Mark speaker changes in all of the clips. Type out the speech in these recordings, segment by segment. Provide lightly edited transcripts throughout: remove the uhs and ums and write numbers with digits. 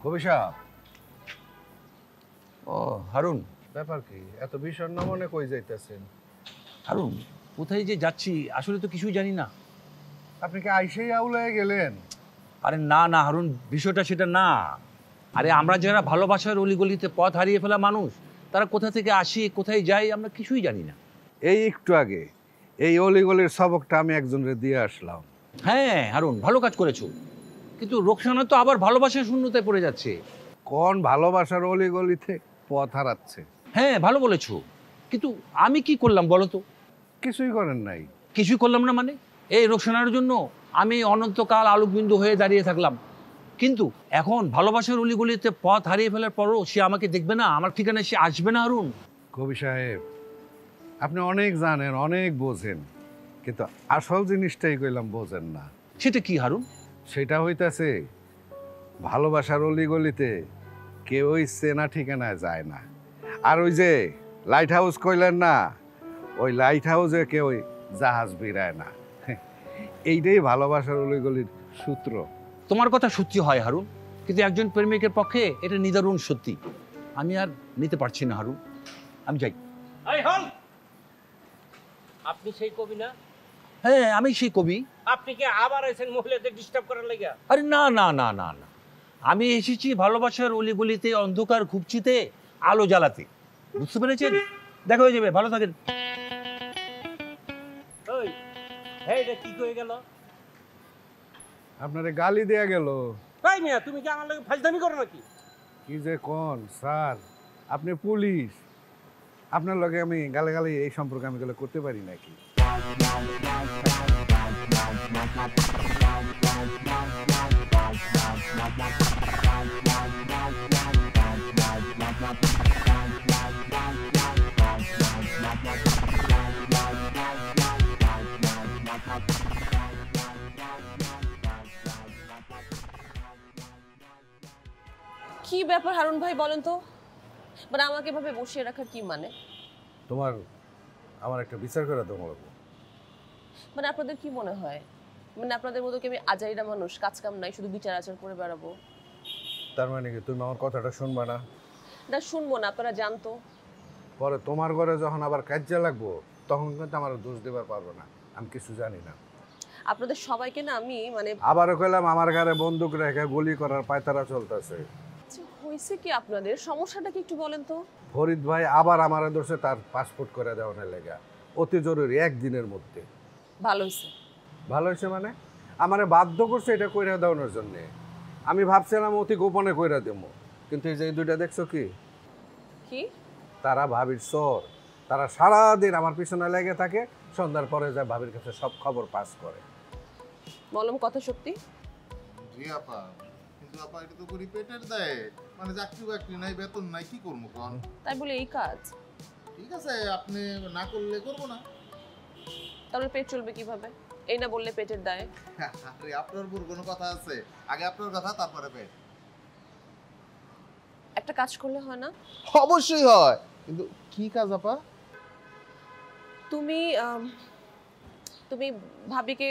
Speaker 1: কবি সাহেব।
Speaker 2: ও হারুন,
Speaker 1: ব্যাপার কি? এত বিষণ্ণ মনে কই যাইতেছেন?
Speaker 2: হারুন কোথায় যে যাচ্ছি আসলে তো কিছুই জানি না।
Speaker 1: আপনি কি আইসেই আউলায় গেলেন?
Speaker 2: আরে না না হারুন, বিষয়টা সেটা না। আরে আমরা যারা ভালোবাসার অলিগলিতে পথ হারিয়ে ফেলা মানুষ, তারা কোথা থেকে আসি কোথায় যাই আমরা কিছুই জানি না।
Speaker 1: এই একটু আগে এই অলিগলির সবকটা আমি একজনের দিয়ে আসলাম।
Speaker 2: হ্যাঁ হারুন, ভালো কাজ করেছো, কিন্তু রোকসানা তো আবার ভালোবাসার শূন্যতায় পড়ে যাচ্ছে।
Speaker 1: কোন ভালোবাসার অলিগলিতে পথ হারাচ্ছে?
Speaker 2: হ্যাঁ ভালো বলেছো, কিন্তু আমি কি করলাম বলো তো?
Speaker 1: কিছুই করেন নাই।
Speaker 2: কিছুই করলাম না মানে? এই রোকসানার জন্য আমি অনন্তকাল আলোকবিন্দু হয়ে দাঁড়িয়ে থাকলাম, কিন্তু এখন ভালোবাসার অলিগলিতে পথ হারিয়ে ফেলার পরও সে আমাকে দেখবে না, আমার ঠিকানায় সে আসবে না হারুন।
Speaker 1: কবি সাহেব, আপনি অনেক জানেন, অনেক বোঝেন, কিন্তু আসল জিনিসটাই কইলাম বোঝেন না।
Speaker 2: সেটা কি হারুন?
Speaker 1: সেটা হইতাছে ভালোবাসার অলিগলিতে কেউই চেনা ঠিকানায় যায় না। আর ওই যে লাইট হাউস কইলেন না, ওই লাইট হাউসে কেউ জাহাজ বিড়ায় না। এইটাই ভালোবাসার অলিগলির সূত্র।
Speaker 2: তোমার কথা সত্যি হয় হারুন, কিন্তু একজন প্রেমিকের পক্ষে এটা নিদারুণ সত্যি। আমি আর নিতে পারছি না হারুন, আমি যাই।
Speaker 3: আপনি সেই কবি না?
Speaker 2: হ্যাঁ আমি সেই কবি।
Speaker 3: আপনি কি আবার এসেন মহিলাদের ডিস্টার্ব করার লাগা?
Speaker 2: আরে না না না না না, আমি এসেছি ভালোবাসার অলিগলিতে অন্ধকার খুঁজছিতে আলো জ্বালাতে, বুঝতে পেরেছেন? দেখা হয়ে যাবে, ভালো থাকেন।
Speaker 3: ওই হ্যাঁ, এটা কি কয়ে গেল?
Speaker 1: আপনারে গালি দেয়া গেল।
Speaker 3: তাই মিয়া, তুমি কি আমার লাগে ফাজদামি করো নাকি?
Speaker 1: কি যে কোন স্যার, আপনি পুলিশ, আপনার লগে আমি গালাগালি এই সম্পর্কে আমি গেলে করতে পারি নাকি?
Speaker 4: কি ব্যাপার হারুন ভাই, বলেন তো? মানে আমাকে এভাবে বসিয়ে রাখার কি মানে?
Speaker 1: তোমার আমার একটা বিচার করে দেবো।
Speaker 4: মানে আপনাদের কি মনে হয়, মানে আপনাদের মতো কি আমি আজাইরা মানুষ, কাজ কাম নাই, শুধু বিচার আচার করে বেড়াবো?
Speaker 1: তার মানে কি তুমি আমার কথাটা শুনবা না?
Speaker 4: না শুনবো না, আপনারা জানতো।
Speaker 1: পরে তোমার ঘরে যখন আবার কাজে লাগবো তখন কিন্তু আমার দোষ দেবার পারবো না, আমি কিছু জানি না।
Speaker 4: আপনাদের সবাইকে না আমি মানে
Speaker 1: আবারও কইলাম, আমার ঘরে বন্দুক রেখে গুলি করার পায়তারা চলতেছে।
Speaker 4: আচ্ছা, হয়েছে কি আপনাদের? সমস্যাটা কি একটু বলেন তো?
Speaker 1: ফরিদ ভাই আবার আমার দোষে তার পাসপোর্ট করে দেওয়ার লেগা, অতি জরুরি একদিনের মধ্যে।
Speaker 4: ভালো হয়েছে।
Speaker 1: ভালো হয়েছে মানে? আমারে বাধ্য করছে এটা কইরা দেওয়ানোর জন্যে। আমি ভাবছিলাম অতি গোপনে কইরা দেবো, কিন্তু এই যে এই দুইটা দেখছো কি,
Speaker 4: কি
Speaker 1: তারা ভাবির চোর। তারা সারাদিন আমার পিছনে লেগে থাকে, সন্ধ্যার পরে যায় ভাবির কাছে সব খবর পাস করে।
Speaker 4: বললাম কথা সত্যি।
Speaker 5: জি আপা, কিন্তু আপা এটা তো করি পেটের দেয়, মানে চাকরি বাকরি নাই, বেতন নাই, কি করবো কন?
Speaker 4: তাই বলে এই কাজ?
Speaker 5: ঠিক আছে, আপনি না করলে করবো না।
Speaker 4: তাহলে পেট চলবে কিভাবে? এই না বললে পেটের দায়।
Speaker 5: আরে আপনার উপর কোনো কথা আছে? আগে আপনার কথা, তারপরে পেট।
Speaker 4: একটা কাজ করলে হয় না?
Speaker 5: অবশ্যই হয়, কিন্তু কি কাজ আপা?
Speaker 4: তুমি তুমি ভাবিকে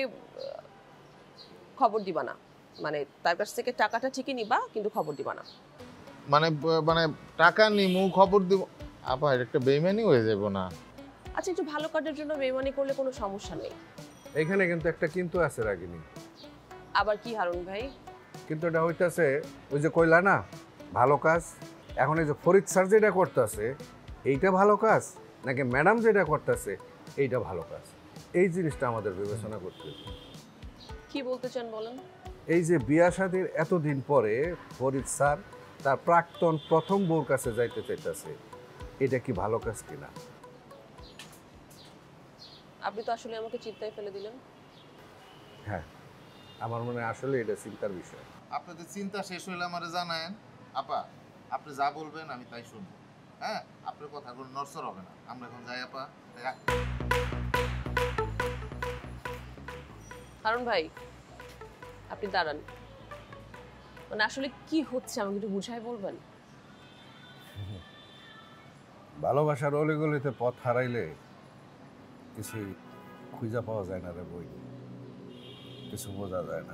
Speaker 4: খবর দিবা না, মানে তার কাছ থেকে টাকাটা ঠিকই নিবা, কিন্তু খবর দিবা না।
Speaker 5: মানে মানে টাকা নিমু, খবর দিব? আপা এটা একটা বেইমানি হয়ে যাবো না?
Speaker 4: আচ্ছা, একটু ভালো কাজের জন্য বেইমানি করলে কোনো সমস্যা নেই।
Speaker 1: এখানে কিন্তু একটা কিন্তু আছে রাগিনী।
Speaker 4: আবার কি হারুন ভাই?
Speaker 1: কিন্তু এটা হইতাছে ওই যে কইলা না ভালো কাজ, এখন এই যে ফরিদ স্যার যেটা করতেছে এইটা ভালো কাজ, নাকি ম্যাডাম যেটা করতেছে এইটা ভালো কাজ, এই জিনিসটা আমাদের বিবেচনা করতে হবে।
Speaker 4: কি বলতে চান বলেন?
Speaker 1: এই যে বিয়া শাদীর এতদিন পরে ফরিদ স্যার তার প্রাক্তন প্রথম বউর কাছে যাইতে চাইতেছে, এটা কি ভালো কাজ কিনা?
Speaker 4: আপনি তো আসলে আমাকে চিন্তায় ফেলে দিলেন।
Speaker 1: হ্যাঁ, আমার মনে হয় আসলে এটা চিন্তার বিষয়।
Speaker 5: আপনাদের চিন্তা শেষ হইলে আমারে জানায়েন। আপা আপনি যা বলবেন আমি তাই শুনবো। হ্যাঁ, আপনার কথা কোনো নড়চড় হবে না। আমরা এখন যাই আপা।
Speaker 4: হারুন ভাই, আপনি দাঁড়ান। মানে আসলে কি হচ্ছে আমাকে একটু বুঝাই বলবেন?
Speaker 1: ভালোবাসার অলিগলিতে পথ হারাইলে কিছু খুঁজে পাওয়া যায় না রে বই, কিছু বোঝা যায় না।